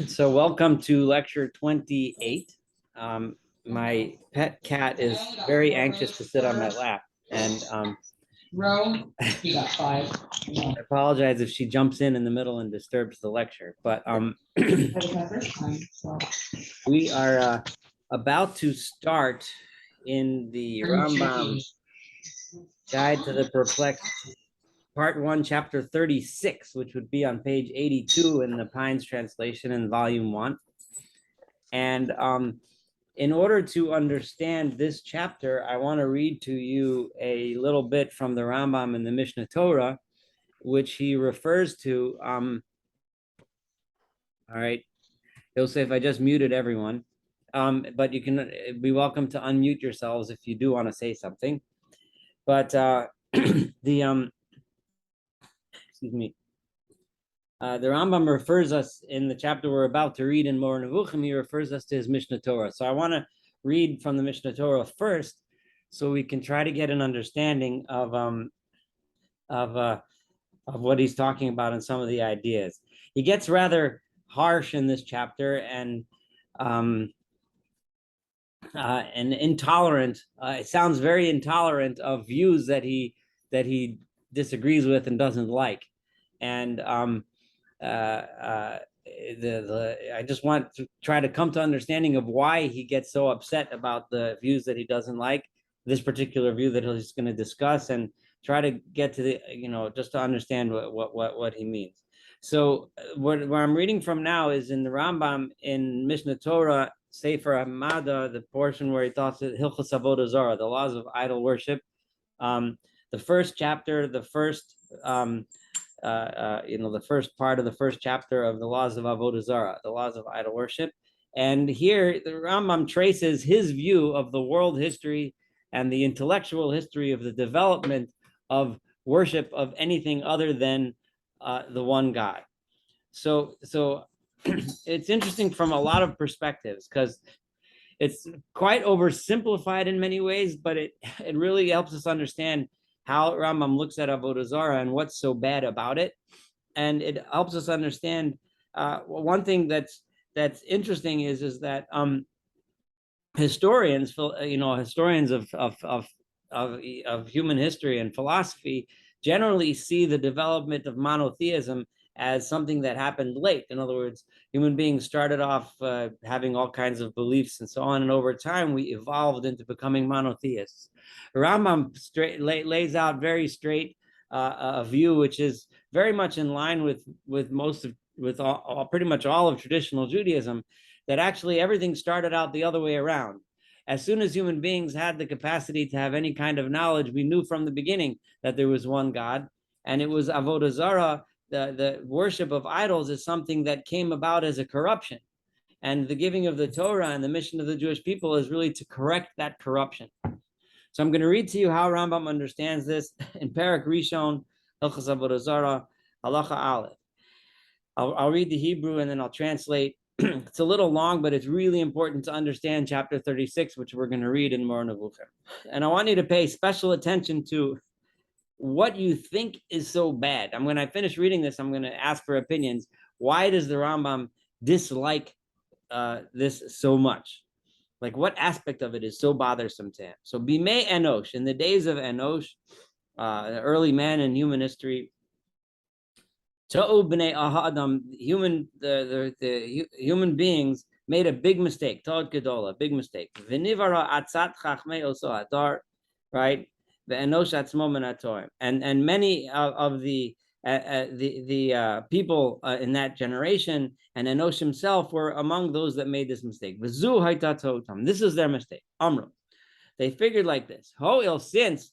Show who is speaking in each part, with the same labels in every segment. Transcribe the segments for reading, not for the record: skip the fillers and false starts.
Speaker 1: So welcome to lecture 28. My pet cat is very anxious to sit on my lap, and
Speaker 2: You got five.
Speaker 1: I apologize if she jumps in the middle and disturbs the lecture. But
Speaker 2: That was my first time, so.
Speaker 1: we are about to start in the Rambam Guide to the Perplexed, Part 1, Chapter 36, which would be on page 82 in the Pines translation in Volume 1. And in order to understand this chapter, I want to read to you a little bit from the Rambam in the Mishnah Torah, which he refers to. All right, Yosef, I just muted everyone, but you can be welcome to unmute yourselves if you do want to say something. But the excuse me. The Rambam refers us in the chapter we're about to read in Moreh Nevuchim. He refers us to his Mishnah Torah. So I want to read from the Mishnah Torah first, so we can try to get an understanding of what he's talking about and some of the ideas. He gets rather harsh in this chapter and intolerant. It sounds very intolerant of views that he disagrees with and doesn't like, and I just want to try to come to understanding of why he gets so upset about the views that he doesn't like, this particular view that he's going to discuss, and try to get to the, just to understand what he means. So where I'm reading from now is in the Rambam in Mishnah Torah, Sefer Hamada, the portion where he talks about Hilchos Avodah Zarah, the laws of idol worship. The first chapter, the first the first part of the first chapter of the laws of Avodah Zarah, the laws of idol worship. And here the Rambam traces his view of the world history and the intellectual history of the development of worship of anything other than the one God. So it's interesting from a lot of perspectives, because it's quite oversimplified in many ways, but it really helps us understand how Rambam looks at Avodah Zarah and what's so bad about it. And it helps us understand one thing that's interesting is that historians, historians of human history and philosophy generally see the development of monotheism as something that happened late. In other words, human beings started off having all kinds of beliefs and so on, and over time we evolved into becoming monotheists. Rambam lays out very straight a view which is very much in line with pretty much all of traditional Judaism, that actually everything started out the other way around. As soon as human beings had the capacity to have any kind of knowledge, we knew from the beginning that there was one God, and it was Avodah Zarah. The worship of idols is something that came about as a corruption. And the giving of the Torah and the mission of the Jewish people is really to correct that corruption. So I'm going to read to you how Rambam understands this in Perek Rishon, Hilchos Avodah Zarah, Halacha Aleph. I'll read the Hebrew and then I'll translate. It's a little long, but it's really important to understand chapter 36, which we're going to read in Moreh Nevuchim. And I want you to pay special attention to what you think is so bad. When I finish reading this, I'm going to ask for opinions. Why does the Rambam dislike this so much? Like, what aspect of it is so bothersome to him? So Bimei Enosh, in the days of Enosh, the early man in human history, Ta'u b'nei Adam, the human beings made a big mistake. Ta'ud gedola, big mistake. V'nivara atzat chachmei oso hadar, right? And many of the people in that generation, and Enosh himself, were among those that made this mistake. This is their mistake. Amru. They figured like this: since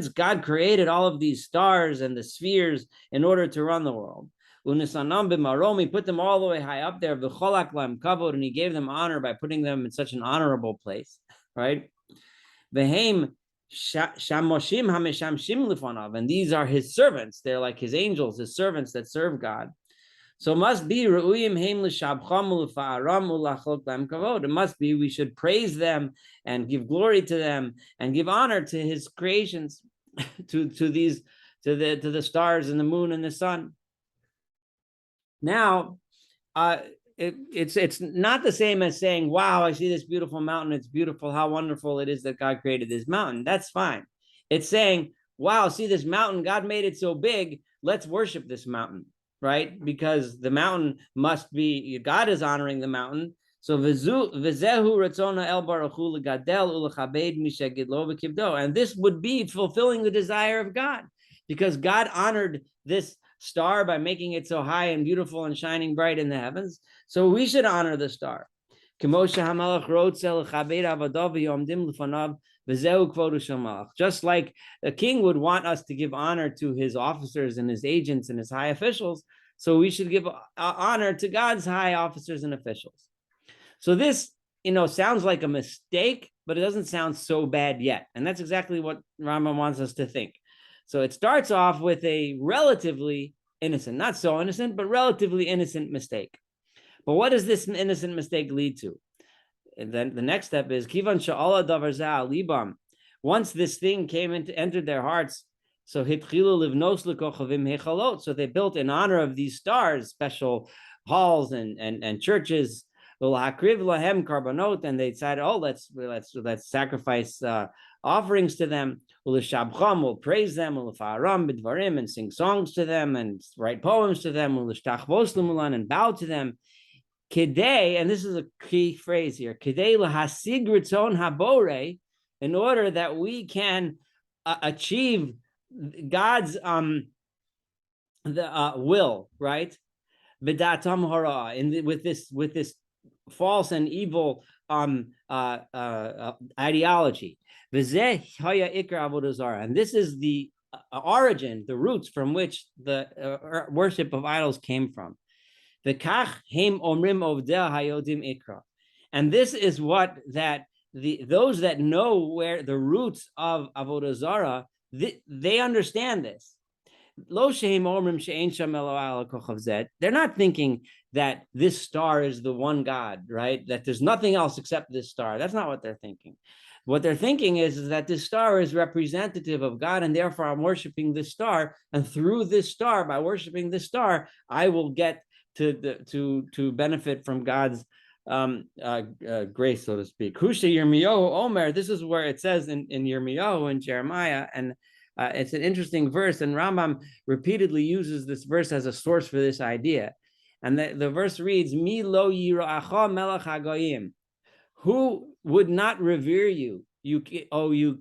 Speaker 1: God created all of these stars and the spheres in order to run the world, he put them all the way high up there, and he gave them honor by putting them in such an honorable place, right? And these are his servants. They're like his angels, his servants that serve God. So it must be we should praise them and give glory to them and give honor to his creations, to to the stars and the moon and the sun. Now, it's not the same as saying, wow, I see this beautiful mountain. It's beautiful. How wonderful it is that God created this mountain. That's fine. It's saying, wow, see this mountain. God made it so big. Let's worship this mountain, right? Because the mountain must be, God is honoring the mountain. So v'zehu ratzona el baruch hu legadel ulechabed mishagidlo v'kibdo. And this would be fulfilling the desire of God, because God honored this star by making it so high and beautiful and shining bright in the heavens. So we should honor the star. Just like a king would want us to give honor to his officers and his agents and his high officials, so we should give honor to God's high officers and officials. So this, sounds like a mistake, but it doesn't sound so bad yet. And that's exactly what Rambam wants us to think. So it starts off with a relatively innocent, not so innocent, but relatively innocent mistake. But what does this innocent mistake lead to? And then the next step is kivan sha'ala davar zeh libam. Once this thing entered their hearts, so hitchilu livnos lekochavim hechalot. So they built in honor of these stars special halls and churches. Hakriv lahem karbonot, and they decided, let's sacrifice offerings to them. Ulishabcham, will praise them. Ulifaram b'dvarim, and sing songs to them and write poems to them. Ulistachvos l'mulan, and bow to them. Kedei, and this is a key phrase here, kedei lahasig ritzon habore, in order that we can achieve God's will, right? B'datam hara, with this false and evil ideology. And this is the origin, the roots from which the worship of idols came from. And this is what those that know where the roots of Avodah Zarah, they understand this. They're not thinking that this star is the one God, right? That there's nothing else except this star. That's not what they're thinking. What they're thinking is that this star is representative of God, and therefore I'm worshiping this star. And through this star, by worshiping this star, I will get to benefit from God's grace, so to speak. Husha Yirmiyahu Omer. This is where it says in Yirmiyahu and Jeremiah, and it's an interesting verse, and Rambam repeatedly uses this verse as a source for this idea. And the verse reads, Mi lo yira'acha melech hagoyim. Who would not revere you, you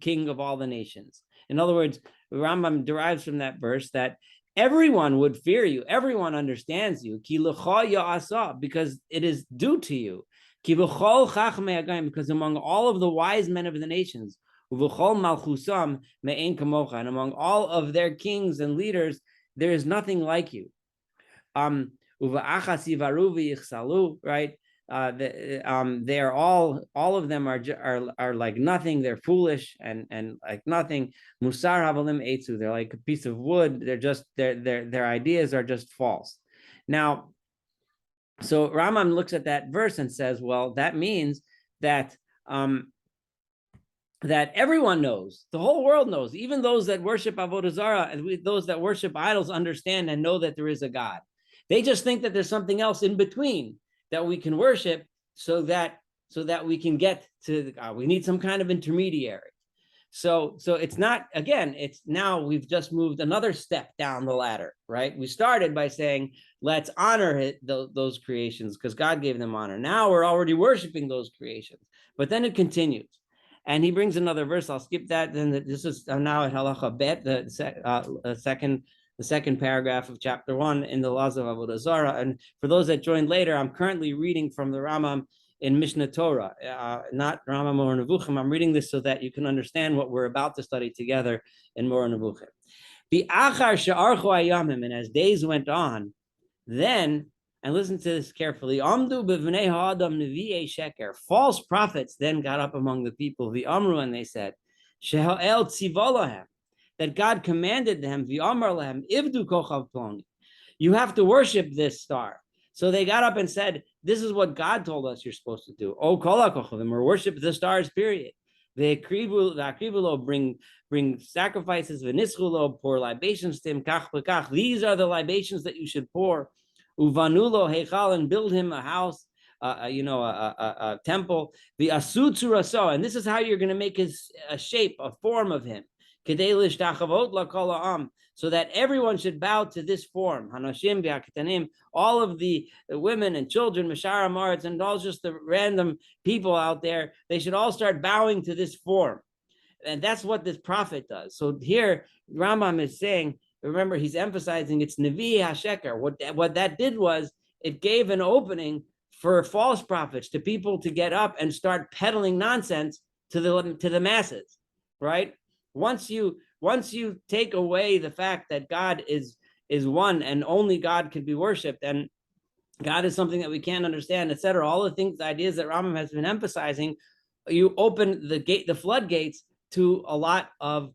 Speaker 1: king of all the nations? In other words, Rambam derives from that verse that everyone would fear you. Everyone understands you. Ki lecha ya'asa, because it is due to you. Ki b'chol chachmei hagayim, because among all of the wise men of the nations, uv'chol malchusam me'en kamocha, and among all of their kings and leaders, there is nothing like you. Uva'achas yivaru v'yichsalu, right? They are all of them are like nothing. They're foolish and like nothing. Musar havalim etzu. They're like a piece of wood. They're just their ideas are just false. Now, so Rambam looks at that verse and says, well, that means that that everyone knows, the whole world knows, even those that worship Avodah Zarah and those that worship idols understand and know that there is a God. They just think that there's something else in between that we can worship, so that we can get to God. We need some kind of intermediary. So it's not, again, it's now we've just moved another step down the ladder, right? We started by saying, let's honor those creations because God gave them honor. Now we're already worshiping those creations, but then it continues. And he brings another verse. I'll skip that. Then this is now at Halacha Bet, the second paragraph of chapter 1 in the laws of Avodah Zarah. And for those that joined later, I'm currently reading from the Rambam in Mishnah Torah, not Rambam or Nevuchim. I'm reading this so that you can understand what we're about to study together in Moreh Nevuchim. And as days went on, then, and listen to this carefully, false prophets then got up among the people, and they said, that God commanded them, you have to worship this star. So they got up and said, this is what God told us you're supposed to do. Or worship the stars, period. Bring sacrifices, v'nischulo, pour libations to him, kach v'kach. These are the libations that you should pour. Uvanulo heichal, and build him a house, a temple. The asutzuraso, and this is how you're going to make his a shape, a form of him. Kedei lishtachavot lakol ha'am, so that everyone should bow to this form. Hanashim v'akitanim, all of the women and children, Mashara Maritz, and all just the random people out there, they should all start bowing to this form. And that's what this prophet does. So here, Rambam is saying, remember, he's emphasizing it's Nevi HaSheker. What that did was, it gave an opening for false prophets, to people to get up and start peddling nonsense to the masses, right? Once you take away the fact that God is one and only God can be worshipped, and God is something that we can't understand, etc., all the things, the ideas that Rambam has been emphasizing, you open the floodgates to a lot of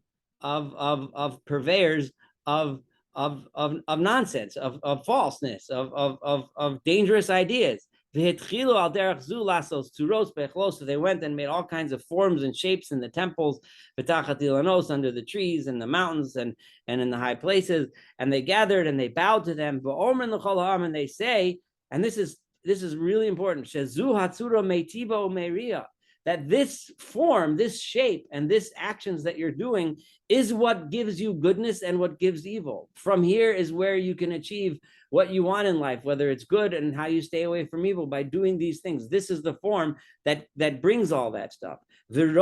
Speaker 1: purveyors of nonsense, of falseness, of dangerous ideas. So they went and made all kinds of forms and shapes in the temples, under the trees and the mountains and in the high places, and they gathered and they bowed to them, and they say, and this is really important, that this form, this shape, and this actions that you're doing is what gives you goodness and what gives evil. From here is where you can achieve what you want in life, whether it's good and how you stay away from evil, by doing these things. This is the form that brings all that stuff. So you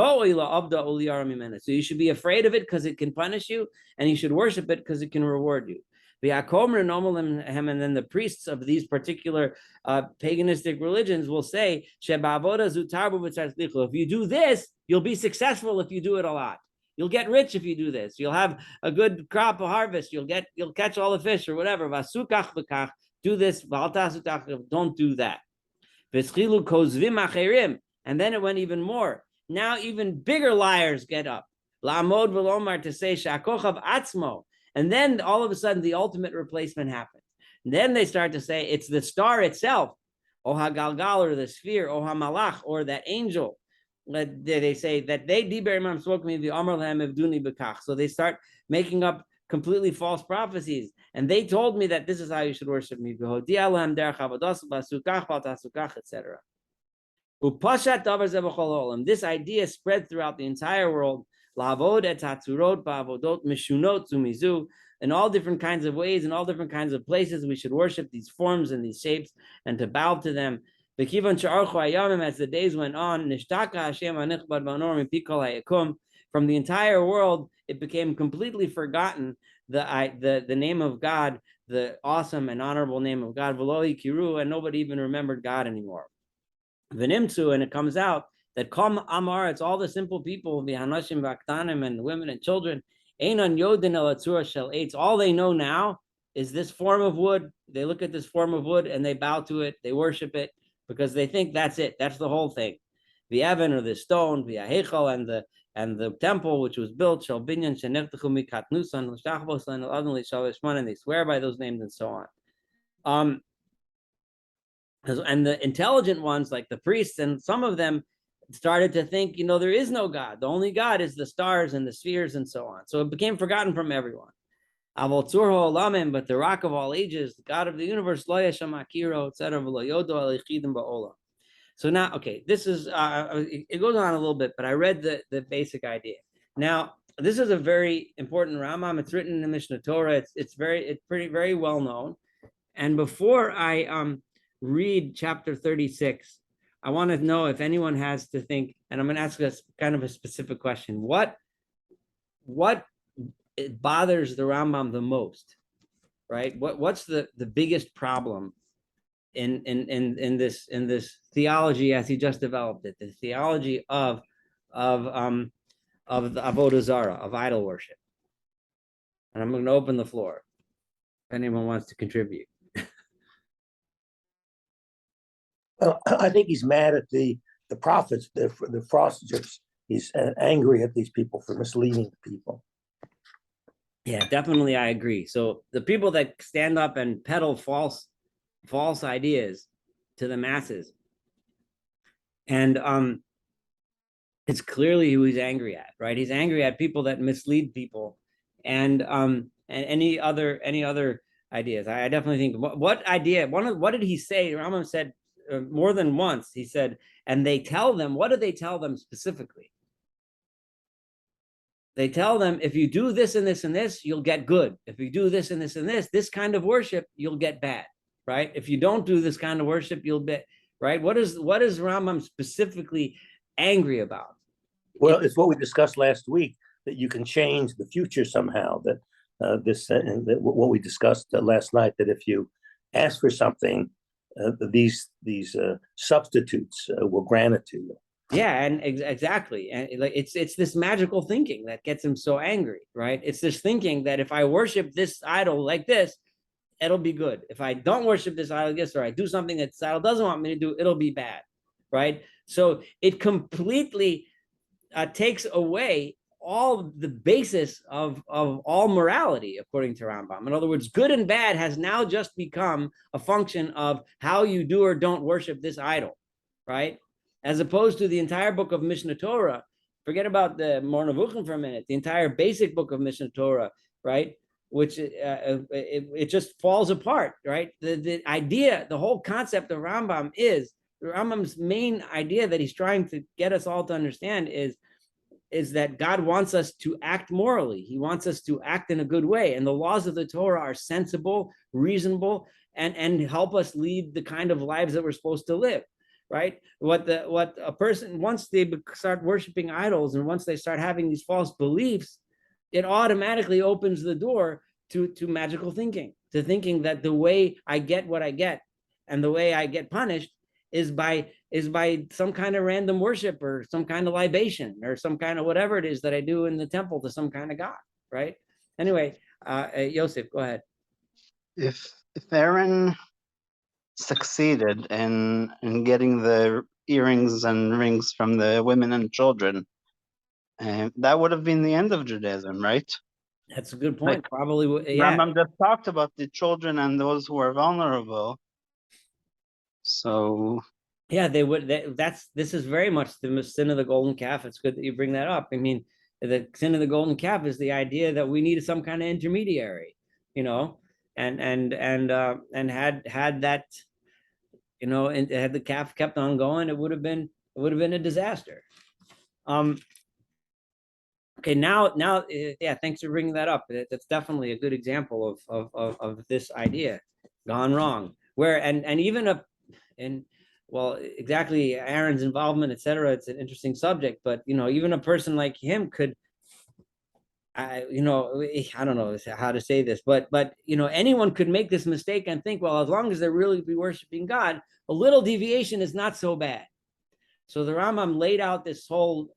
Speaker 1: should be afraid of it because it can punish you, and you should worship it because it can reward you. And then the priests of these particular paganistic religions will say, if you do this, you'll be successful if you do it a lot. You'll get rich if you do this. You'll have a good crop of harvest. You'll catch all the fish or whatever. Do this. Don't do that. And then it went even more. Now even bigger liars get up. To say atzmo. And then all of a sudden, the ultimate replacement happens. And then they start to say it's the star itself, or hagalgal, or the sphere, or hamalach, or that angel. They say that they spoke me the amar lahem evduni bekach. So they start making up completely false prophecies, and they told me that this is how you should worship me. Etc. This idea spread throughout the entire world. In all different kinds of ways, in all different kinds of places, we should worship these forms and these shapes and to bow to them. As the days went on, from the entire world, it became completely forgotten, the name of God, the awesome and honorable name of God, and nobody even remembered God anymore. V'nimtzu, and it comes out that Kam Amar, it's all the simple people, the Hanashim Vaktanim, and women and children, Einan Yodin El Atzura Shel Eitz, all they know now is this form of wood. They look at this form of wood and they bow to it, they worship it, because they think that's it, that's the whole thing. The Evan, or the stone, the Ahechal, and the temple which was built, Shel Binyan Shenechtachu Mikatnusan, L'Shachbosan, L'Adon L'Shal Eshman, and they swear by those names and so on. And the intelligent ones, like the priests, and some of them started to think, there is no God. The only God is the stars and the spheres and so on. So it became forgotten from everyone. But the Rock of all ages, the God of the universe, etc. So now, okay, this is, it goes on a little bit, but I read the basic idea. Now, this is a very important Rambam. It's written in the Mishnah Torah. It's very well known. And before I read chapter 36, I want to know if anyone has to think, and I'm going to ask us kind of a specific question. What bothers the Rambam the most, right? What's the biggest problem in this theology as he just developed it, the theology of the Avodah Zarah, of idol worship? And I'm going to open the floor if anyone wants to contribute.
Speaker 3: Well, I think he's mad at the prophets, the frosters. He's angry at these people for misleading people.
Speaker 1: Yeah, definitely, I agree. So the people that stand up and peddle false ideas to the masses, and It's clearly who he's angry at, right? He's angry at people that mislead people, and any other ideas. I definitely think what idea. What did he say? Rambam said more than once. He said, and they tell them. What do they tell them specifically? They tell them, if you do this and this and this, you'll get good. If you do this and this and this kind of worship, you'll get bad, right? If you don't do this kind of worship, you'll be right. What is Rambam specifically angry about?
Speaker 3: Well, it's what we discussed last week, that you can change the future somehow. That what we discussed last night, that if you ask for something, these substitutes will grant it to you.
Speaker 1: Yeah, and exactly, and like it's this magical thinking that gets him so angry, right? It's this thinking that if I worship this idol like this, it'll be good. If I don't worship this idol, or I do something that this idol doesn't want me to do, it'll be bad, right? So it completely takes away all the basis of all morality, according to Rambam. In other words, good and bad has now just become a function of how you do or don't worship this idol, right? As opposed to the entire book of Mishnah Torah. Forget about the Moreh Nevuchim for a minute. The entire basic book of Mishnah Torah, right? Which it just falls apart, right? The idea, the whole concept of Rambam is, Rambam's main idea that he's trying to get us all to understand is that God wants us to act morally. He wants us to act in a good way. And the laws of the Torah are sensible, reasonable, and help us lead the kind of lives that we're supposed to live, right? What a person, once they start worshiping idols and once they start having these false beliefs, it automatically opens the door to magical thinking, to thinking that the way I get what I get and the way I get punished is by some kind of random worship or some kind of libation or some kind of whatever it is that I do in the temple to some kind of god, right? Anyway, Yosef, go ahead.
Speaker 4: If Aaron succeeded in getting the earrings and rings from the women and children, that would have been the end of Judaism, right?
Speaker 1: That's a good point.
Speaker 4: Like,
Speaker 1: probably, yeah.
Speaker 4: Rambam just talked about the children and those who are vulnerable. So
Speaker 1: yeah, they would. This is very much the sin of the golden calf. It's good that you bring that up. I mean, the sin of the golden calf is the idea that we need some kind of intermediary, you know, and had that, you know, and had the calf kept on going, it would have been a disaster. Okay, now, yeah, thanks for bringing that up. That's definitely a good example of this idea gone wrong. Where and even well, exactly, Aaron's involvement, etc. It's an interesting subject, but you know, even a person like him could, you know, I don't know how to say this, but you know, anyone could make this mistake and think, well, as long as they're really be worshiping God, a little deviation is not so bad. So the Rambam laid out this whole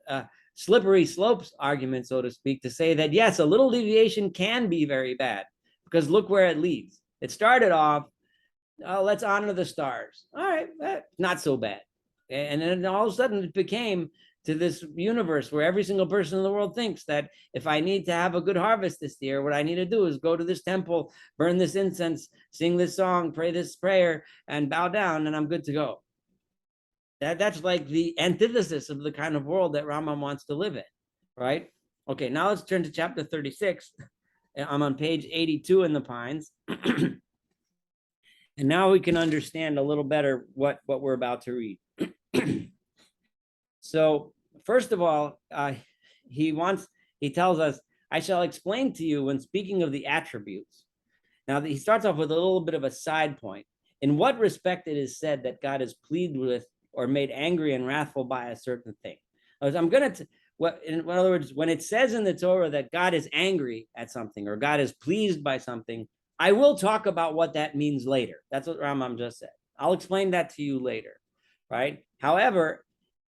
Speaker 1: slippery slopes argument, so to speak, to say that yes, a little deviation can be very bad, because look where it leads. It started off, oh, let's honor the stars. All right, not so bad. And then all of a sudden it became to this universe where every single person in the world thinks that if I need to have a good harvest this year, what I need to do is go to this temple, burn this incense, sing this song, pray this prayer, and bow down, and I'm good to go. That's like the antithesis of the kind of world that Rambam wants to live in, right? Okay, now let's turn to chapter 36. I'm on page 82 in the Pines. And now we can understand a little better what we're about to read. So first of all, he tells us, I shall explain to you when speaking of the attributes. Now he starts off with a little bit of a side point. In what respect it is said that God is pleased with or made angry and wrathful by a certain thing. I'm going to, in other words, when it says in the Torah that God is angry at something or God is pleased by something, I will talk about what that means later. That's what Rambam just said. I'll explain that to you later, right? However,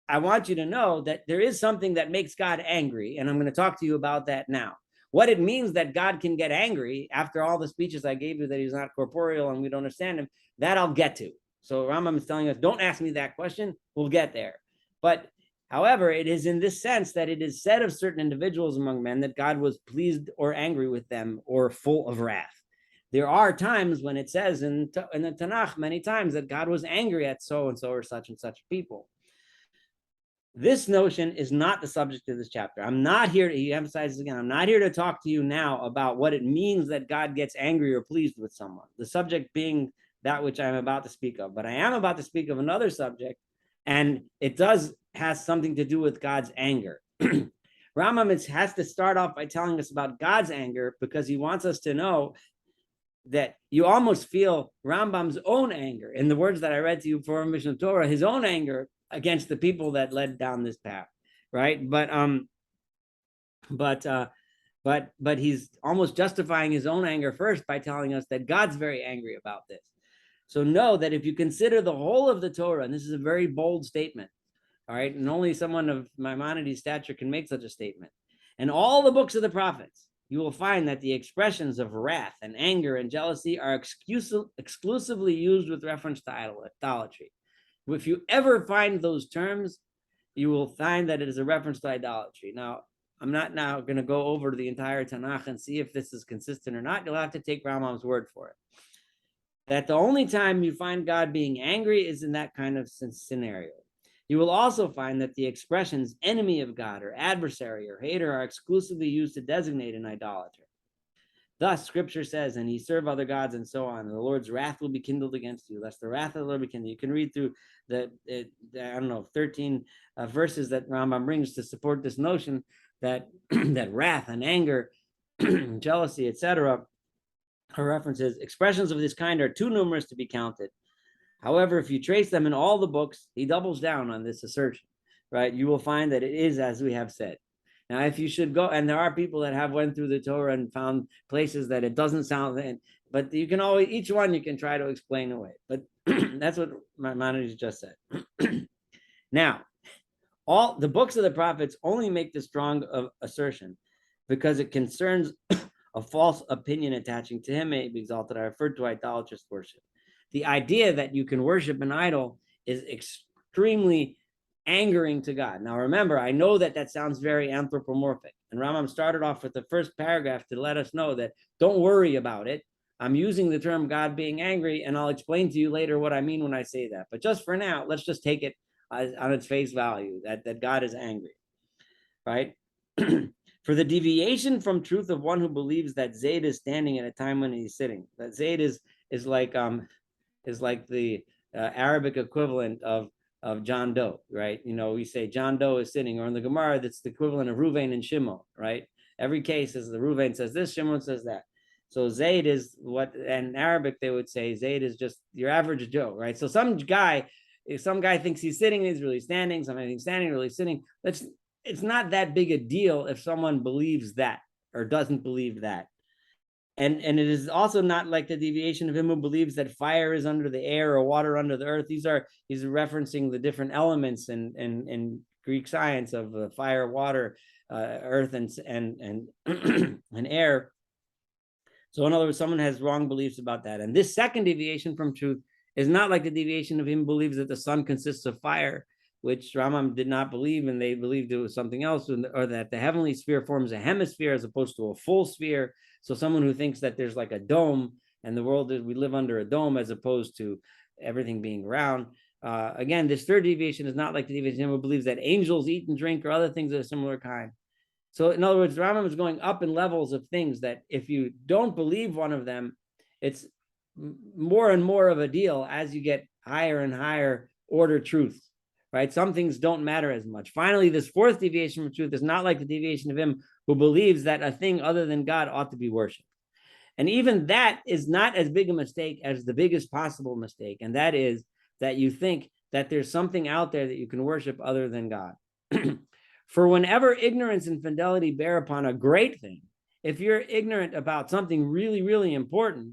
Speaker 1: I want you to know that there is something that makes God angry, and I'm going to talk to you about that now. What it means that God can get angry after all the speeches I gave you that he's not corporeal and we don't understand him, that I'll get to. So Rambam is telling us, don't ask me that question. We'll get there. But however, it is in this sense that it is said of certain individuals among men that God was pleased or angry with them or full of wrath. There are times when it says in the Tanakh many times that God was angry at so-and-so or such and such people. This notion is not the subject of this chapter. I'm not here to, he emphasizes again, I'm not here to talk to you now about what it means that God gets angry or pleased with someone, the subject being that which I'm about to speak of. But I am about to speak of another subject, and it has something to do with God's anger. Rambam has to start off by telling us about God's anger, because he wants us to know that you almost feel Rambam's own anger in the words that I read to you for Mishnah Torah, his own anger against the people that led down this path, right? But he's almost justifying his own anger first by telling us that God's very angry about this. So know that if you consider the whole of the Torah, and this is a very bold statement, all right, and only someone of Maimonides' stature can make such a statement, and all the books of the prophets, you will find that the expressions of wrath and anger and jealousy are exclusively used with reference to idolatry. If you ever find those terms, you will find that it is a reference to idolatry. Now, I'm not now going to go over the entire Tanakh and see if this is consistent or not. You'll have to take Rambam's word for it. That the only time you find God being angry is in that kind of scenario. You will also find that the expressions enemy of God or adversary or hater are exclusively used to designate an idolater. Thus, scripture says, and ye serve other gods and so on, and the Lord's wrath will be kindled against you, lest the wrath of the Lord be kindled. You can read through the 13 verses that Rambam brings to support this notion that, that wrath and anger, jealousy, etc., are references. Expressions of this kind are too numerous to be counted. However, if you trace them in all the books, he doubles down on this assertion, right? You will find that it is as we have said. Now, if you should go, and there are people that have went through the Torah and found places that it doesn't sound, but you can always, each one you can try to explain away. But that's what Maimonides just said. Now, all the books of the prophets only make this strong assertion because it concerns a false opinion attaching to him may be exalted. I referred to idolatrous worship. The idea that you can worship an idol is extremely angering to God. Now, remember, I know that that sounds very anthropomorphic. And Rambam started off with the first paragraph to let us know that don't worry about it. I'm using the term God being angry, and I'll explain to you later what I mean when I say that. But just for now, let's just take it on its face value, that God is angry, right? For the deviation from truth of one who believes that Zayd is standing at a time when he's sitting. That Zayd is like the Arabic equivalent of John Doe, right? You know, we say John Doe is sitting, or in the Gemara, that's the equivalent of Ruvain and Shimon, right? Every case is the Ruvain says this, Shimon says that. So Zayd is what, and in Arabic they would say Zayd is just your average Joe, right? So if some guy thinks he's sitting, he's really standing. Somebody thinks standing, really sitting. It's not that big a deal if someone believes that or doesn't believe that. And it is also not like the deviation of him who believes that fire is under the air or water under the earth. He's referencing the different elements in Greek science of fire, water, earth, and and air. So in other words, someone has wrong beliefs about that. And this second deviation from truth is not like the deviation of him who believes that the sun consists of fire, which Rambam did not believe, and they believed it was something else, or that the heavenly sphere forms a hemisphere as opposed to a full sphere. So someone who thinks that there's like a dome and the world we live under a dome as opposed to everything being round. Again, this third deviation is not like the deviation who believes that angels eat and drink or other things of a similar kind. So in other words, Rambam is going up in levels of things that if you don't believe one of them, it's more and more of a deal as you get higher and higher order truths, right? Some things don't matter as much. Finally, this fourth deviation from truth is not like the deviation of him who believes that a thing other than God ought to be worshipped. And even that is not as big a mistake as the biggest possible mistake. And that is that you think that there's something out there that you can worship other than God. For whenever ignorance and fidelity bear upon a great thing, if you're ignorant about something really, really important,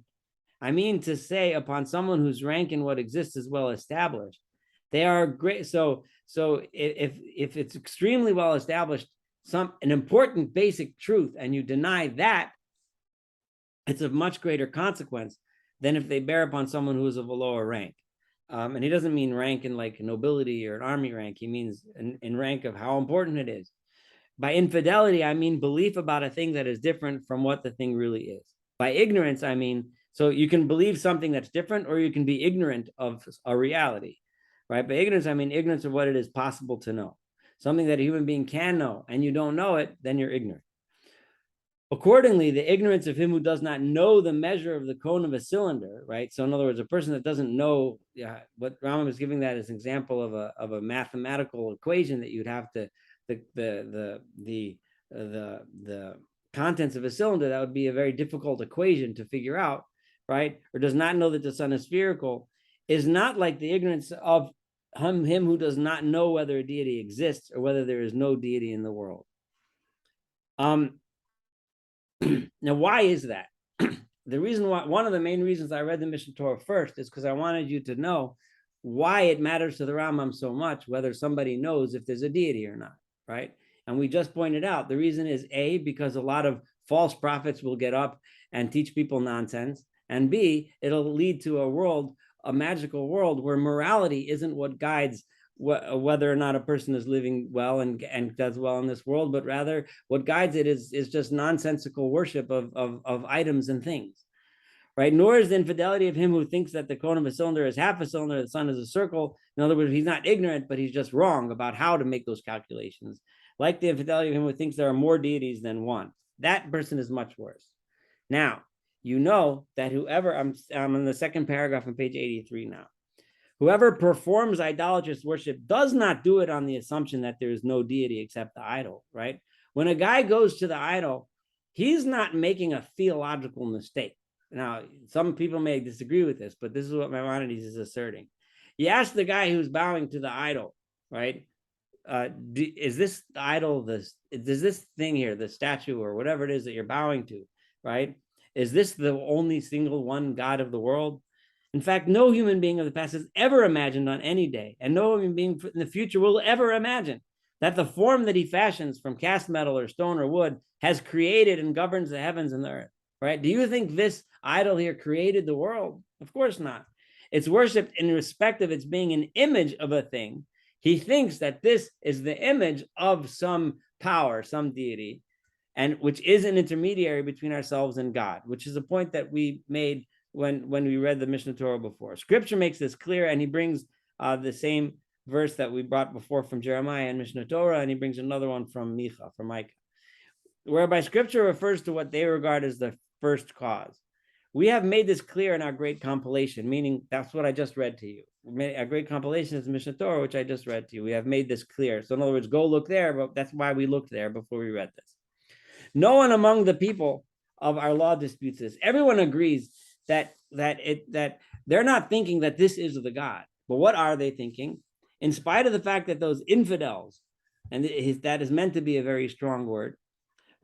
Speaker 1: I mean to say upon someone whose rank in what exists is well established, they are great. So if it's extremely well established, an important basic truth, and you deny that, it's of much greater consequence than if they bear upon someone who is of a lower rank. And he doesn't mean rank in like nobility or an army rank. He means in rank of how important it is. By infidelity, I mean belief about a thing that is different from what the thing really is. By ignorance, I mean, so you can believe something that's different, or you can be ignorant of a reality, right? By ignorance, I mean ignorance of what it is possible to know. something that a human being can know, and you don't know it, then you're ignorant. Accordingly, the ignorance of him who does not know the measure of the cone of a cylinder, right? So in other words, a person that doesn't know, what Rambam is giving that as an example of a mathematical equation that you'd have to, the contents of a cylinder, that would be a very difficult equation to figure out, right? Or does not know that the sun is spherical, is not like the ignorance of him who does not know whether a deity exists or whether there is no deity in the world. Now, why is that? The reason why, one of the main reasons I read the Mishnah Torah first is because I wanted you to know why it matters to the Rambam so much whether somebody knows if there's a deity or not, right? And we just pointed out the reason is A, because a lot of false prophets will get up and teach people nonsense, and B, it'll lead to a world, a magical world where morality isn't what guides whether or not a person is living well and does well in this world, but rather what guides it is just nonsensical worship of items and things, right? Nor is the infidelity of him who thinks that the cone of a cylinder is half a cylinder, the sun is a circle. In other words, he's not ignorant, but he's just wrong about how to make those calculations. Like the infidelity of him who thinks there are more deities than one. That person is much worse. Now, you know that whoever, I'm in the second paragraph on page 83 now. Whoever performs idolatrous worship does not do it on the assumption that there is no deity except the idol, right? When a guy goes to the idol, he's not making a theological mistake. Now, some people may disagree with this, but this is what Maimonides is asserting. You ask the guy who's bowing to the idol, right? Is this the idol, is this thing here, the statue or whatever it is that you're bowing to, right? Is this the only single one God of the world? In fact, no human being of the past has ever imagined on any day, and no human being in the future will ever imagine, that the form that he fashions from cast metal or stone or wood has created and governs the heavens and the earth, right? Do you think this idol here created the world? Of course not. It's worshipped in respect of its being an image of a thing. He thinks that this is the image of some power, some deity, and which is an intermediary between ourselves and God, which is a point that we made when we read the Mishnah Torah before. Scripture makes this clear, and he brings the same verse that we brought before from Jeremiah and Mishnah Torah, and he brings another one from Micah, whereby Scripture refers to what they regard as the first cause. We have made this clear in our great compilation, meaning that's what I just read to you. Our great compilation is Mishnah Torah, which I just read to you. We have made this clear. So in other words, go look there, but that's why we looked there before we read this. No one among the people of our law disputes this. Everyone agrees that they're not thinking that this is the God. But what are they thinking? In spite of the fact that those infidels, and that is meant to be a very strong word,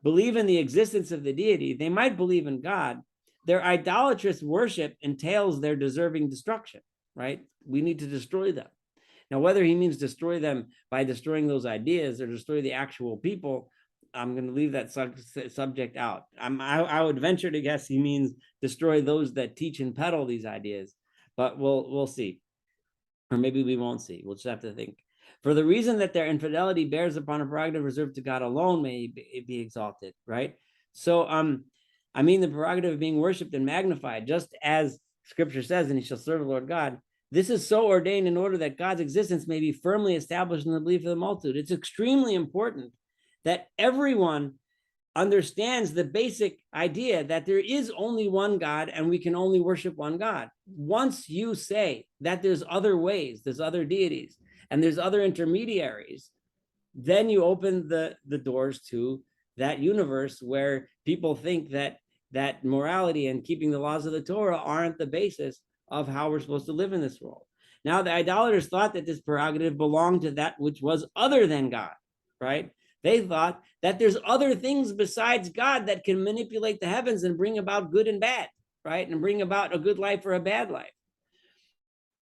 Speaker 1: believe in the existence of the deity, they might believe in God. Their idolatrous worship entails their deserving destruction, right? We need to destroy them. Now, whether he means destroy them by destroying those ideas or destroy the actual people, I'm going to leave that subject out. I would venture to guess he means destroy those that teach and peddle these ideas, but we'll see. Or maybe we won't see. We'll just have to think. For the reason that their infidelity bears upon a prerogative reserved to God alone may be exalted, right? So, I mean the prerogative of being worshipped and magnified, just as Scripture says, and he shall serve the Lord God. This is so ordained in order that God's existence may be firmly established in the belief of the multitude. It's extremely important that everyone understands the basic idea that there is only one God and we can only worship one God. Once you say that there's other ways, there's other deities, and there's other intermediaries, then you open the doors to that universe where people think that morality and keeping the laws of the Torah aren't the basis of how we're supposed to live in this world. Now, the idolaters thought that this prerogative belonged to that which was other than God, right? They thought that there's other things besides God that can manipulate the heavens and bring about good and bad, right? And bring about a good life or a bad life.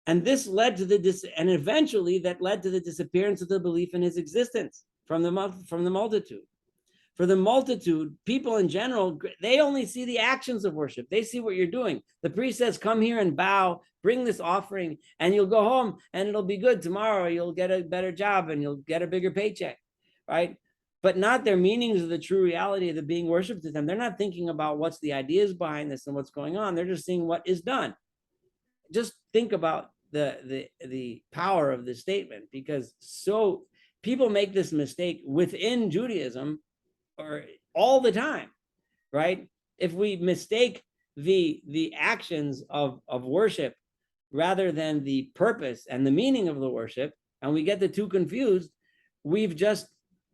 Speaker 1: And this led to and eventually that led to the disappearance of the belief in his existence from the multitude. For the multitude, people in general, they only see the actions of worship. They see what you're doing. The priest says, come here and bow, bring this offering, and you'll go home and it'll be good. Tomorrow you'll get a better job and you'll get a bigger paycheck, right? But not their meanings of the true reality of the being worshipped to them. They're not thinking about what's the ideas behind this and what's going on. They're just seeing what is done. Just think about the power of this statement, because so people make this mistake within Judaism or all the time, right? If we mistake the actions of worship rather than the purpose and the meaning of the worship, and we get the two confused, we've just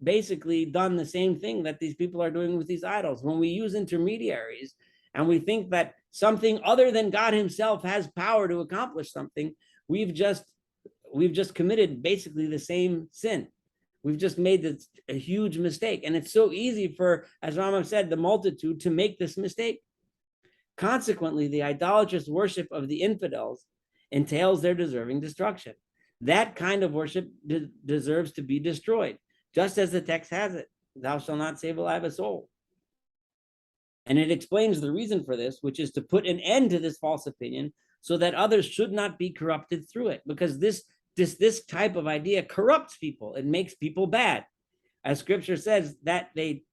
Speaker 1: basically done the same thing that these people are doing with these idols. When we use intermediaries and we think that something other than God himself has power to accomplish something, we've just committed basically the same sin. We've just made this a huge mistake. And it's so easy for, as Rambam said, the multitude to make this mistake. Consequently, the idolatrous worship of the infidels entails their deserving destruction. That kind of worship deserves to be destroyed, just as the text has it. Thou shalt not save alive a soul. And it explains the reason for this, which is to put an end to this false opinion so that others should not be corrupted through it. Because this type of idea corrupts people. It makes people bad. As scripture says, that they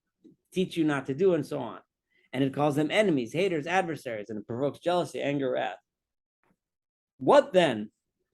Speaker 1: teach you not to do, and so on. And it calls them enemies, haters, adversaries, and it provokes jealousy, anger, wrath. What then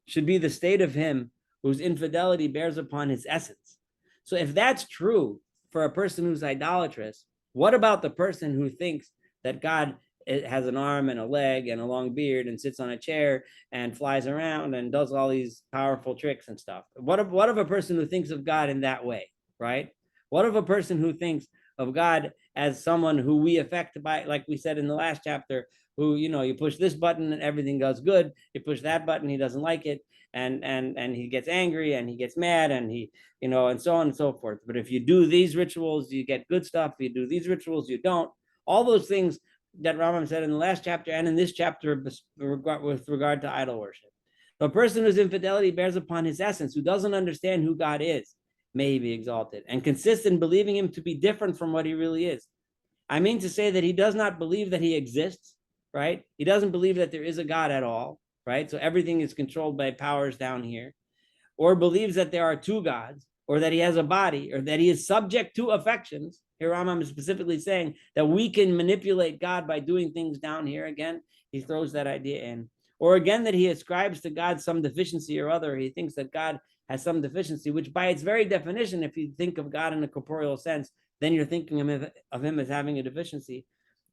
Speaker 1: should be the state of him whose infidelity bears upon his essence? So if that's true for a person who's idolatrous, what about the person who thinks that God has an arm and a leg and a long beard and sits on a chair and flies around and does all these powerful tricks and stuff? What of a person who thinks of God in that way, right? What of a person who thinks of God as someone who we affect by, like we said in the last chapter, who, you push this button and everything goes good. You push that button, he doesn't like it. And he gets angry and he gets mad and he, and so on and so forth. But if you do these rituals, you get good stuff. If you do these rituals, you don't. All those things that Rambam said in the last chapter and in this chapter with regard to idol worship. The person whose infidelity bears upon his essence, who doesn't understand who God is, may be exalted, and consists in believing him to be different from what he really is. I mean to say that he does not believe that he exists, right? He doesn't believe that there is a God at all, right? So everything is controlled by powers down here, or believes that there are two gods, or that he has a body, or that he is subject to affections. Here Rambam is specifically saying that we can manipulate God by doing things down here. Again, he throws that idea in. Or again, that he ascribes to God some deficiency or other. He thinks that God has some deficiency, which by its very definition, if you think of God in a corporeal sense, then you're thinking of him as having a deficiency.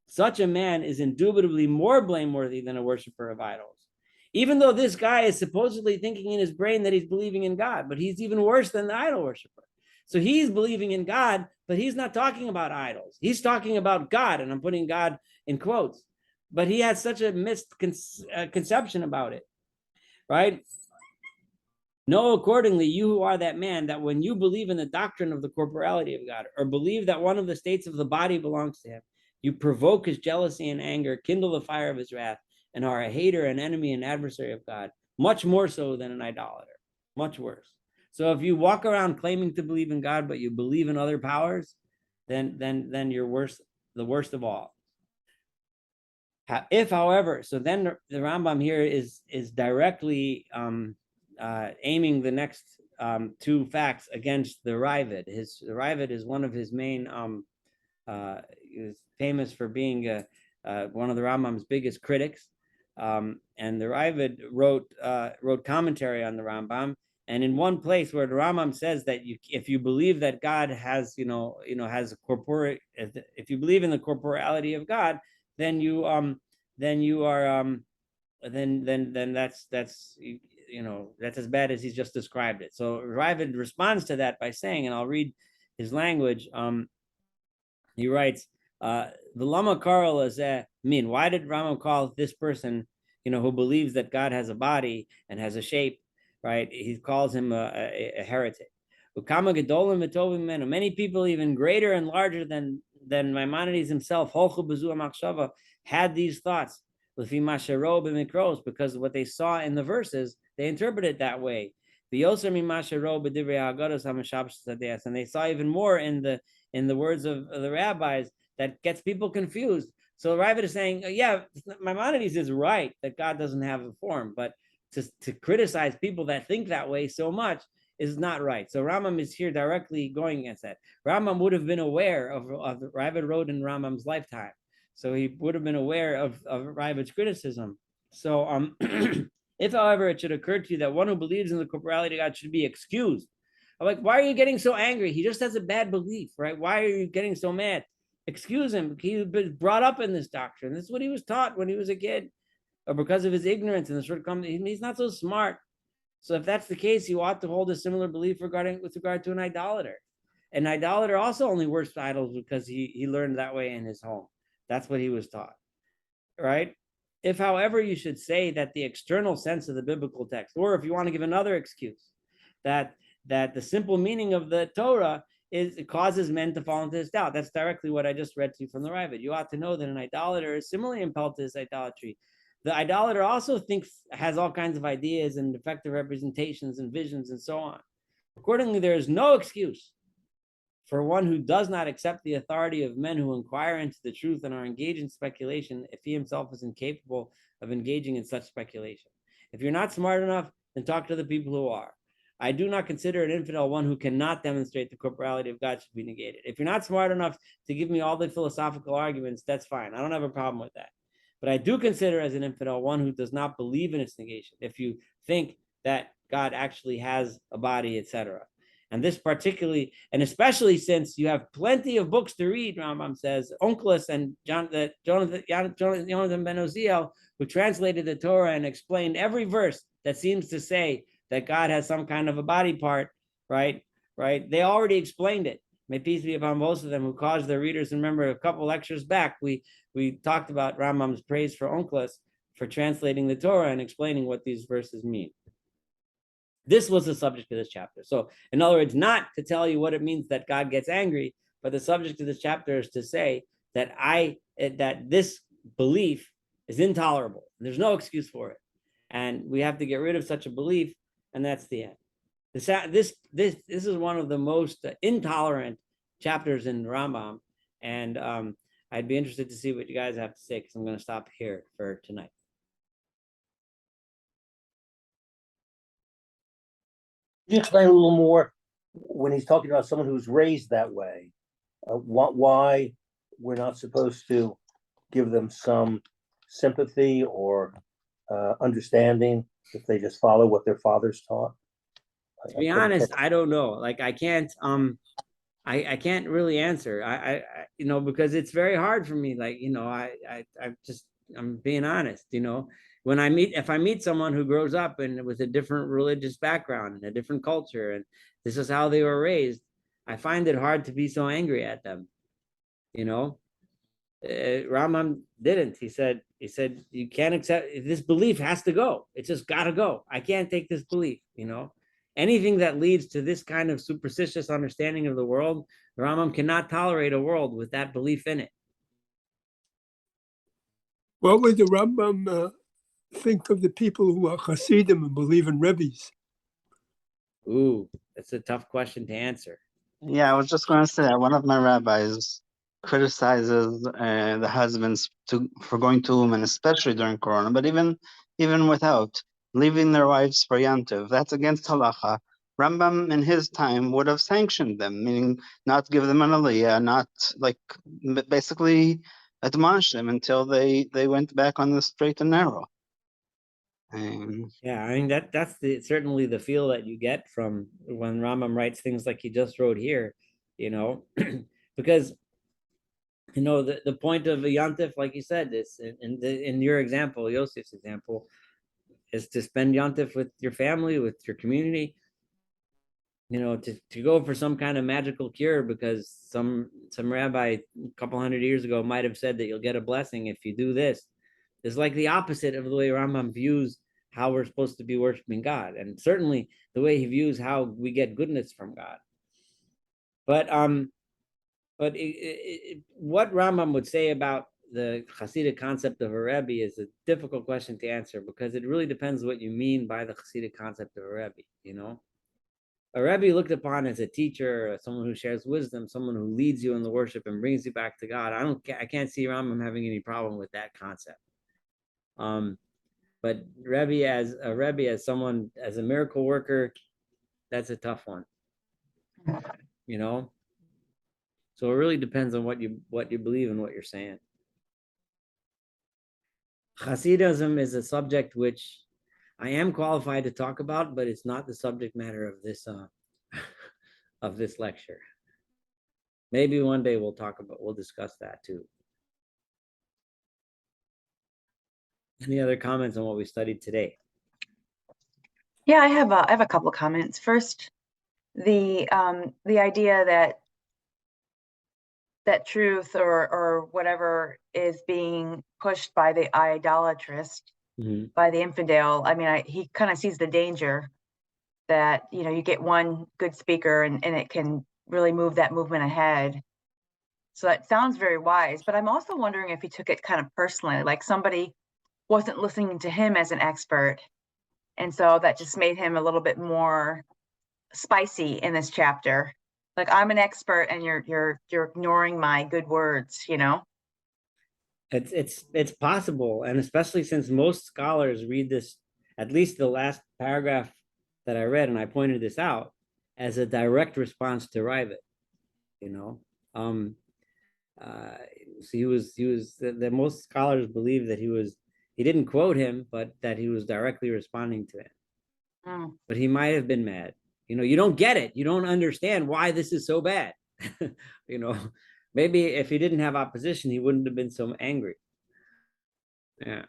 Speaker 1: Such a man is indubitably more blameworthy than a worshiper of idols. Even though this guy is supposedly thinking in his brain that he's believing in God, but he's even worse than the idol worshiper. So he's believing in God, but he's not talking about idols. He's talking about God, and I'm putting God in quotes. But he has such a misconception about it, right? Know accordingly, you who are that man, that when you believe in the doctrine of the corporality of God, or believe that one of the states of the body belongs to him, you provoke his jealousy and anger, kindle the fire of his wrath, and are a hater, an enemy, and adversary of God, much more so than an idolater, much worse. So if you walk around claiming to believe in God, but you believe in other powers, then you're worse, the worst of all. If, however, so then the Rambam here is directly aiming the next two facts against the Ravid. The Ravid is one of his main, he was famous for being one of the Rambam's biggest critics. And the Ravid wrote commentary on the Rambam. And in one place where the Rambam says that if you believe that God has, has a corporeal, if you believe in the corporeality of God, then you are, then that's as bad as he's just described it. So Ravid responds to that by saying, and I'll read his language. He writes, the lama karol is mean. Why did Rambam call this person, who believes that God has a body and has a shape, right? He calls him a heretic. Many people even greater and larger than Maimonides himself had these thoughts because what they saw in the verses, they interpreted it that way. And they saw even more in the words of the rabbis that gets people confused. So Ravid is saying, yeah, Maimonides is right that God doesn't have a form, but to criticize people that think that way so much is not right. So Rambam is here directly going against that. Rambam would have been aware of Ravid wrote in Rambam's lifetime. So he would have been aware of Ravid's criticism. So if, however, it should occur to you that one who believes in the corporality of God should be excused I'm like, why are you getting so angry? He just has a bad belief, right? Why are you getting so mad? Excuse him. He was brought up in this doctrine. This is what he was taught when he was a kid, or because of his ignorance and the shortcomings. He's not so smart. So if that's the case, you ought to hold a similar belief with regard to an idolater. An idolater also only worships idols because he learned that way in his home. That's what he was taught, right? If, however, you should say that the external sense of the biblical text, or if you want to give another excuse, that the simple meaning of the Torah is it causes men to fall into this doubt. That's directly what I just read to you from the Ravid. You ought to know that an idolater is similarly impelled to this idolatry. The idolater also has all kinds of ideas and defective representations and visions and so on. Accordingly, there is no excuse for one who does not accept the authority of men who inquire into the truth and are engaged in speculation if he himself is incapable of engaging in such speculation. If you're not smart enough, then talk to the people who are. I do not consider an infidel one who cannot demonstrate the corporeality of God should be negated. If you're not smart enough to give me all the philosophical arguments, that's fine. I don't have a problem with that. But I do consider as an infidel one who does not believe in its negation. If you think that God actually has a body, etc. And this particularly, and especially since you have plenty of books to read, Rambam says, Onkelos and Jonathan ben Uziel, who translated the Torah and explained every verse that seems to say that God has some kind of a body part, right? They already explained it. May peace be upon most of them who caused their readers. And remember, a couple lectures back, we talked about Rambam's praise for Onkelos for translating the Torah and explaining what these verses mean. This was the subject of this chapter. So, in other words, not to tell you what it means that God gets angry, but the subject of this chapter is to say that that this belief is intolerable. There's no excuse for it, and we have to get rid of such a belief, and that's the end. This is one of the most intolerant chapters in Rambam, and I'd be interested to see what you guys have to say, because I'm going to stop here for tonight.
Speaker 3: Could you explain a little more when he's talking about someone who's raised that way? Why we're not supposed to give them some sympathy or understanding if they just follow what their fathers taught?
Speaker 1: To be honest, I don't know. Like I can't can't really answer. I because it's very hard for me. Like, I'm being honest, when if I meet someone who grows up and with a different religious background and a different culture, and this is how they were raised, I find it hard to be so angry at them. Rambam didn't. He said, you can't accept, this belief has to go. It's just got to go. I can't take this belief, Anything that leads to this kind of superstitious understanding of the world, Rambam cannot tolerate a world with that belief in it.
Speaker 5: What would the Rambam think of the people who are Hasidim and believe in Rebbe's?
Speaker 1: Ooh, that's a tough question to answer.
Speaker 4: Yeah, I was just going to say that one of my rabbis criticizes the husbands for going to Uman, especially during Corona, but even without, leaving their wives for Yantiv. That's against halacha. Rambam in his time would have sanctioned them, meaning not give them an aliyah, not basically admonish them until they went back on the straight and narrow.
Speaker 1: Yeah, I mean that's certainly the feel that you get from when Rambam writes things like he just wrote here, because the point of a Yantif, like you said, is in your example, Yosef's example, is to spend Yantif with your family, with your community, to go for some kind of magical cure because some rabbi a couple hundred years ago might have said that you'll get a blessing if you do this. It's like the opposite of the way Rambam views how we're supposed to be worshiping God, and certainly the way he views how we get goodness from God. But what Rambam would say about the Hasidic concept of a Rebbe is a difficult question to answer, because it really depends what you mean by the Hasidic concept of a Rebbe. A Rebbe looked upon as a teacher, someone who shares wisdom, someone who leads you in the worship and brings you back to God. I can't see Rambam having any problem with that concept. But Rebbe as someone, as a miracle worker, that's a tough one. So it really depends on what you believe and what you're saying. Hasidism is a subject which I am qualified to talk about, but it's not the subject matter of this of this lecture. Maybe one day we'll discuss that too. Any other comments on what we studied today?
Speaker 6: Yeah, I have a couple of comments. First, the idea that truth or whatever is being pushed by the idolatrist, by the infidel. I mean, he kind of sees the danger that, you get one good speaker and it can really move that movement ahead. So that sounds very wise, but I'm also wondering if he took it kind of personally, like somebody wasn't listening to him as an expert. And so that just made him a little bit more spicy in this chapter. Like, I'm an expert and you're ignoring my good words,
Speaker 1: It's possible, and especially since most scholars read this, at least the last paragraph that I read, and I pointed this out, as a direct response to Ravid. So he was the most scholars believe that he didn't quote him, but that he was directly responding to him. But he might have been mad. You don't get it. You don't understand why this is so bad. Maybe if he didn't have opposition, he wouldn't have been so angry. Yeah.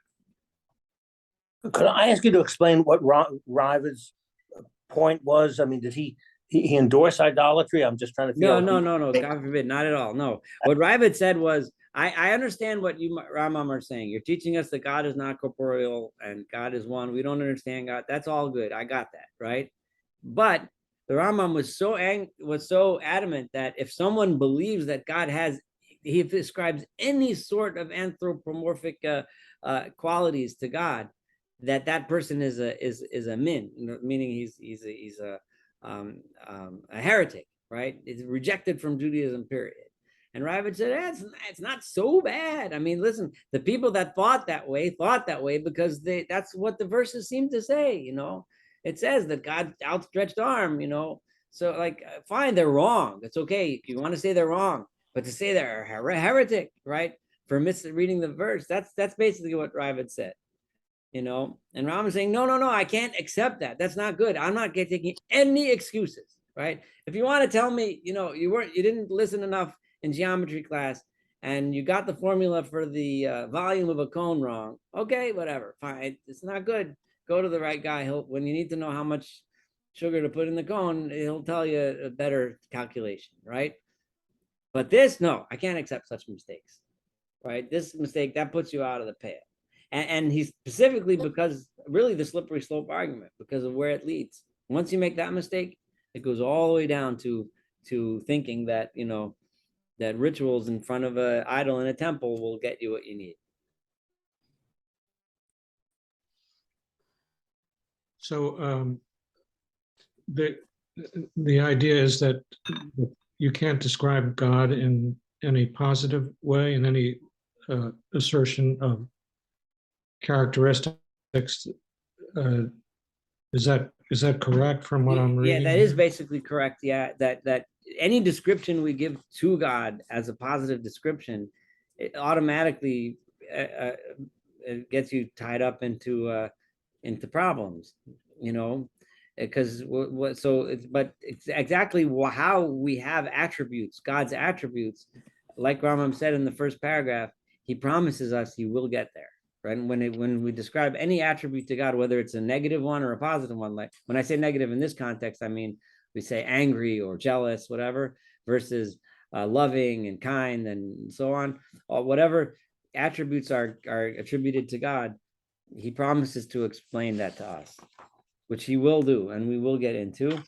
Speaker 3: Could I ask you to explain what Ravid's point was? I mean, did he endorse idolatry? I'm just trying to figure out.
Speaker 1: No, God forbid, not at all. No, what Ravid said was, I understand what you, Rambam, are saying. You're teaching us that God is not corporeal and God is one. We don't understand God. That's all good. I got that, right? But the Rambam was so adamant that if someone believes that God he describes any sort of anthropomorphic qualities to God, that person is a min, meaning he's a heretic, right? It's rejected from Judaism, period. And Ravid said, it's not so bad. I mean, listen, the people that thought that way because that's what the verses seem to say. It says that God's outstretched arm, so like, fine, they're wrong. It's okay. You want to say they're wrong, but to say they're a heretic, right, for misreading the verse, that's basically what Ravid said. And Rambam is saying, no, I can't accept that. That's not good. I'm not taking any excuses, right? If you want to tell me, you didn't listen enough in geometry class and you got the formula for the volume of a cone wrong, okay, whatever, fine. It's not good. Go to the right guy. When you need to know how much sugar to put in the cone, he'll tell you a better calculation, right? But no, I can't accept such mistakes, right? This mistake, that puts you out of the pale. And he's specifically because really the slippery slope argument, because of where it leads. Once you make that mistake, it goes all the way down to thinking that, that rituals in front of an idol in a temple will get you what you need.
Speaker 7: So the idea is that you can't describe God in any positive way, in any assertion of characteristics. Is that correct from what I'm reading?
Speaker 1: Yeah, that is basically correct. Yeah, that any description we give to God as a positive description, it automatically it gets you tied up into problems, because but it's exactly how we have attributes, God's attributes, like Rambam said in the first paragraph, he promises us he will get there. Right? And when we describe any attribute to God, whether it's a negative one or a positive one, like when I say negative in this context, I mean, we say angry or jealous, whatever, versus loving and kind and so on, or whatever attributes are attributed to God, he promises to explain that to us, which he will do, and we will get into.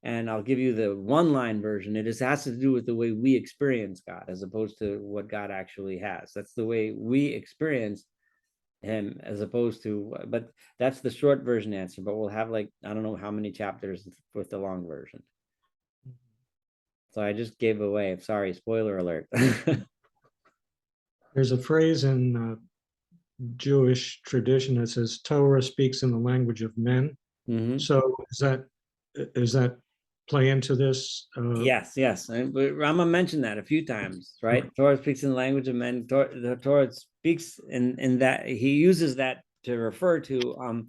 Speaker 1: And I'll give you the one-line version. It just has to do with the way we experience God as opposed to what God actually has. That's the way we experience him as opposed to, but that's the short version answer, but we'll have I don't know how many chapters with the long version. So I just gave away, sorry, spoiler alert.
Speaker 7: There's a phrase in Jewish tradition that says Torah speaks in the language of men. So is that play into this?
Speaker 1: Yes. Rama mentioned that a few times, right? Torah speaks in the language of men. The Torah speaks in that, he uses that to refer to,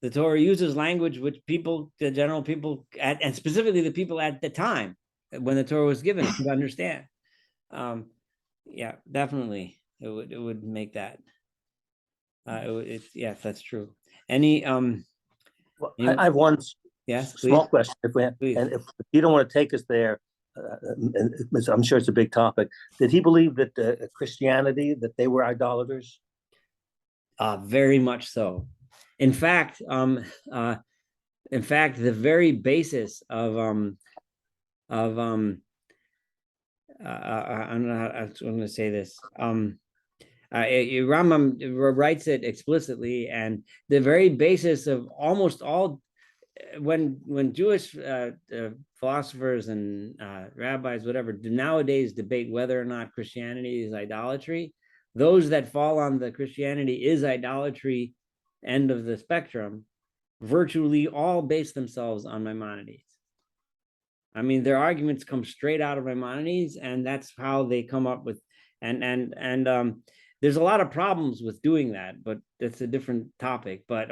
Speaker 1: The Torah uses language which people, the general people, and specifically the people at the time when the Torah was given, could understand. Yeah, definitely, it would make that. Yes, that's true. Any
Speaker 3: Well, I have one
Speaker 1: yes,
Speaker 3: small
Speaker 1: please.
Speaker 3: question. If we have,
Speaker 1: Please.
Speaker 3: and if you don't want to take us there, I'm sure it's a big topic. Did he believe that Christianity, that they were idolaters?
Speaker 1: Very much so. In fact, the very basis of I'm going to say this. Rambam writes it explicitly, and the very basis of almost all, when Jewish philosophers and rabbis, whatever, nowadays debate whether or not Christianity is idolatry, those that fall on the Christianity is idolatry end of the spectrum virtually all base themselves on Maimonides. I mean, their arguments come straight out of Maimonides, and that's how they come up with, and there's a lot of problems with doing that, but that's a different topic. But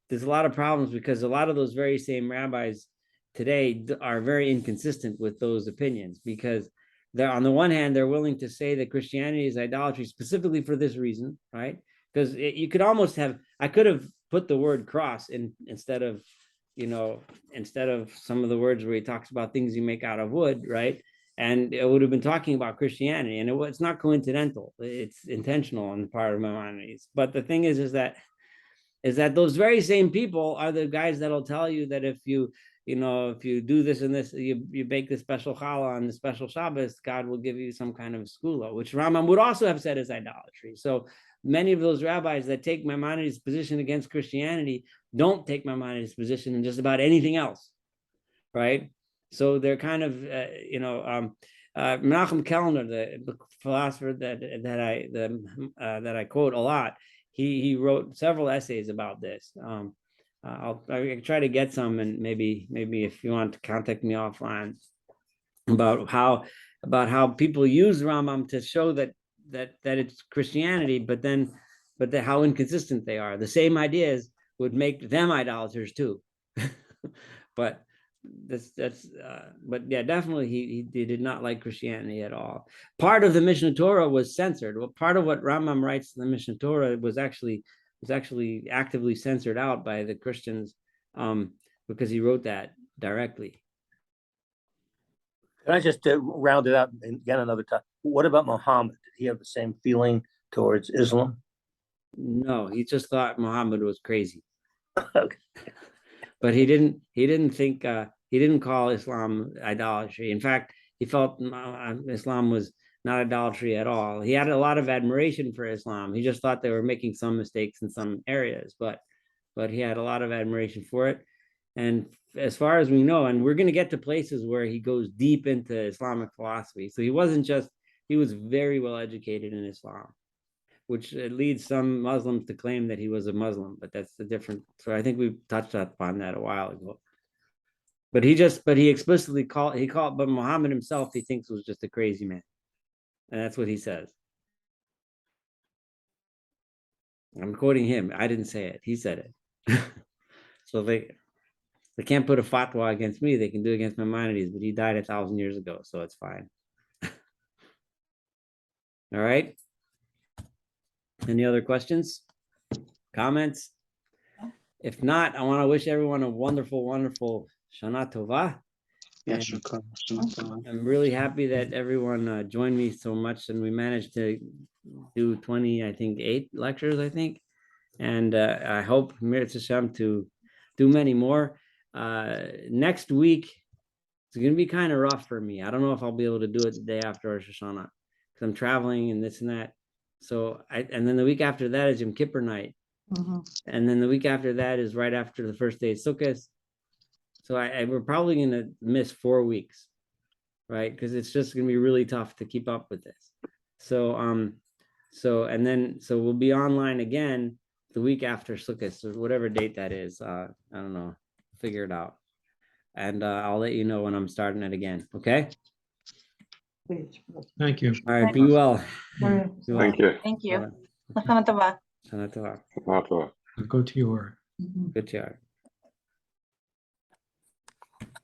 Speaker 1: there's a lot of problems because a lot of those very same rabbis today are very inconsistent with those opinions, because they're, on the one hand, they're willing to say that Christianity is idolatry specifically for this reason, right? Because you could almost have, I could have put the word cross in instead of some of the words where he talks about things you make out of wood, right? And it would have been talking about Christianity, and it's not coincidental. It's intentional on the part of Maimonides. But the thing is that those very same people are the guys that'll tell you that if you do this and this, you bake the special challah on the special Shabbos, God will give you some kind of skula, which Rambam would also have said is idolatry. So many of those rabbis that take Maimonides' position against Christianity don't take Maimonides' position in just about anything else, right? So they're kind of, Menachem Kellner, the philosopher that I quote a lot, he wrote several essays about this. I'll try to get some, and maybe if you want to contact me offline about how people use Rambam to show that it's Christianity, but how inconsistent they are. The same ideas would make them idolaters too. But but yeah, definitely he did not like Christianity at all. Part of the Mishnah Torah was censored. Well, part of what Rambam writes in the Mishnah Torah was actually actively censored out by the Christians, because he wrote that directly.
Speaker 3: Can I just round it out and again another time? What about Muhammad? Did he have the same feeling towards Islam?
Speaker 1: No, he just thought Muhammad was crazy.
Speaker 3: Okay.
Speaker 1: But he didn't think he didn't call Islam idolatry. In fact, he felt Islam was not idolatry at all. He had a lot of admiration for Islam. He just thought they were making some mistakes in some areas, but he had a lot of admiration for it. And as far as we know, and we're going to get to places where he goes deep into Islamic philosophy. So he was very well educated in Islam, which leads some Muslims to claim that he was a Muslim, but that's the different. So I think we touched upon that a while ago. But he explicitly called, but Muhammad himself, he thinks was just a crazy man. And that's what he says. I'm quoting him. I didn't say it. He said it. So they can't put a fatwa against me. They can do it against Maimonides, but he died 1,000 years ago, so it's fine. All right. Any other questions? Comments? If not, I want to wish everyone a wonderful, wonderful Shana Tova.
Speaker 4: Yes,
Speaker 1: I'm really happy that everyone joined me so much, and we managed to do 8 lectures, I think. And I hope, Mir Hashem, to do many more. Next week, it's going to be kind of rough for me. I don't know if I'll be able to do it the day after Rosh Hashanah, because I'm traveling and this and that. So and then the week after that is Yom Kippur night. And then the week after that is right after the first day of Sukkot. So we're probably going to miss 4 weeks, right? Because it's just going to be really tough to keep up with this. So we'll be online again the week after Sukkot, so whatever date that is. I don't know. Figure it out. And I'll let you know when I'm starting it again. Okay?
Speaker 7: Thank you.
Speaker 1: All right. Be well.
Speaker 2: Thank
Speaker 1: Be well.
Speaker 8: Thank you.
Speaker 6: Thank you. Shana Tova.
Speaker 1: Shana Tova.
Speaker 8: Not,
Speaker 7: Go to your
Speaker 2: Mhm.
Speaker 1: Good chart.